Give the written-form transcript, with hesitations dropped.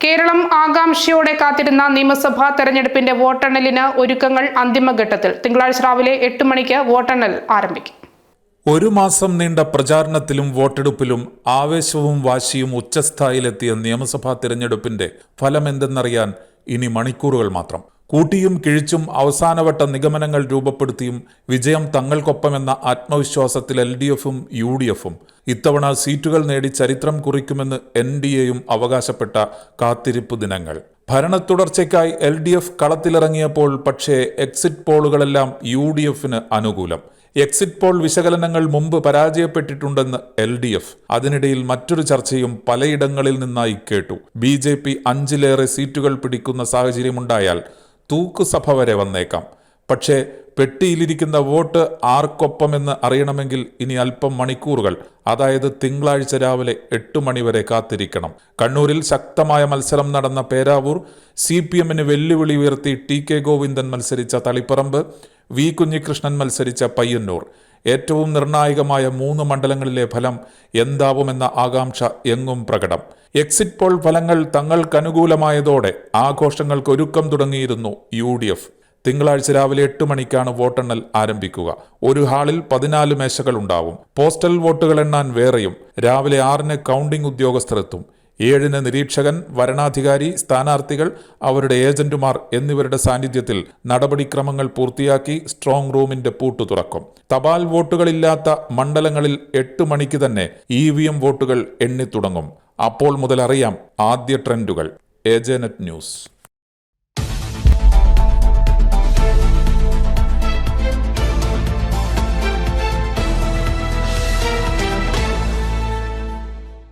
കേരളം ആകാംക്ഷയോടെ കാത്തിരുന്ന നിയമസഭാ തെരഞ്ഞെടുപ്പിന്റെ വോട്ടെണ്ണലിന് ഒരുക്കങ്ങൾ അന്തിമഘട്ടത്തിൽ. തിങ്കളാഴ്ച രാവിലെ 8 മണിക്ക് വോട്ടെണ്ണൽ ആരംഭിക്കും. ഒരു മാസം നീണ്ട പ്രചാരണത്തിലും വോട്ടെടുപ്പിലും ആവേശവും വാശിയും ഉച്ചസ്ഥായിലെത്തിയ നിയമസഭാ തിരഞ്ഞെടുപ്പിന്റെ ഫലമെന്തെന്നറിയാൻ ഇനി മണിക്കൂറുകൾ മാത്രം. കൂട്ടിയും കിഴിച്ചും അവസാനവട്ട നിഗമനങ്ങൾ രൂപപ്പെടുത്തിയും വിജയം തങ്ങൾക്കൊപ്പമെന്ന ആത്മവിശ്വാസത്തിൽ LDFും UDFും ഇത്തവണ സീറ്റുകൾ നേടി ചരിത്രം കുറിക്കുമെന്ന് NDAയും അവകാശപ്പെട്ട കാത്തിരിപ്പ് ദിനങ്ങൾ. ഭരണത്തുടർച്ചയ്ക്കായി LDF കളത്തിലിറങ്ങിയപ്പോൾ പക്ഷേ എക്സിറ്റ് പോളുകളെല്ലാം UDFന് അനുകൂലം. എക്സിറ്റ് പോൾ വിശകലനങ്ങൾ മുമ്പ് പരാജയപ്പെട്ടിട്ടുണ്ടെന്ന് LDF. അതിനിടയിൽ മറ്റൊരു ചർച്ചയും പലയിടങ്ങളിൽ നിന്നായി കേട്ടു. BJP 5-ലേറെ സീറ്റുകൾ പിടിക്കുന്ന സാഹചര്യമുണ്ടായാൽ തൂക്കുസഭ വരെ വന്നേക്കാം. പക്ഷേ പെട്ടിയിലിരിക്കുന്ന വോട്ട് ആർക്കൊപ്പമെന്ന് അറിയണമെങ്കിൽ ഇനി അല്പം മണിക്കൂറുകൾ, അതായത് തിങ്കളാഴ്ച രാവിലെ 8 മണി വരെ കാത്തിരിക്കണം. കണ്ണൂരിൽ ശക്തമായ മത്സരം നടന്ന പേരാവൂർ, CPMന് വെല്ലുവിളി ഉയർത്തി TK ഗോവിന്ദൻ മത്സരിച്ച തളിപ്പറമ്പ്, V കുഞ്ഞികൃഷ്ണൻ മത്സരിച്ച പയ്യന്നൂർ, ഏറ്റവും നിർണായകമായ 3 മണ്ഡലങ്ങളിലെ ഫലം എന്താവുമെന്ന ആകാംക്ഷ എങ്ങും പ്രകടം. എക്സിറ്റ് പോൾ ഫലങ്ങൾ തങ്ങൾക്കനുകൂലമായതോടെ ആഘോഷങ്ങൾക്ക് ഒരുക്കം തുടങ്ങിയിരുന്നു UDF. തിങ്കളാഴ്ച രാവിലെ 8 മണിക്കാണ് വോട്ടെണ്ണൽ ആരംഭിക്കുക. ഒരു ഹാളിൽ 14 മേശകൾ ഉണ്ടാവും. പോസ്റ്റൽ വോട്ടുകൾ എണ്ണാൻ വേറെയും. രാവിലെ 6-ന് കൗണ്ടിംഗ് ഉദ്യോഗസ്ഥരെത്തും. 7-ന് നിരീക്ഷകൻ, വരണാധികാരി, സ്ഥാനാർത്ഥികൾ, അവരുടെ ഏജന്റുമാർ എന്നിവരുടെ സാന്നിധ്യത്തിൽ നടപടിക്രമങ്ങൾ പൂർത്തിയാക്കി സ്ട്രോങ് റൂമിന്റെ പൂട്ടു തുറക്കും. തപാൽ വോട്ടുകളില്ലാത്ത മണ്ഡലങ്ങളിൽ 8 മണിക്ക് തന്നെ EVM വോട്ടുകൾ എണ്ണിത്തുടങ്ങും. അപ്പോൾ മുതൽ അറിയാം ആദ്യ ട്രെൻഡുകൾ. AJNet news.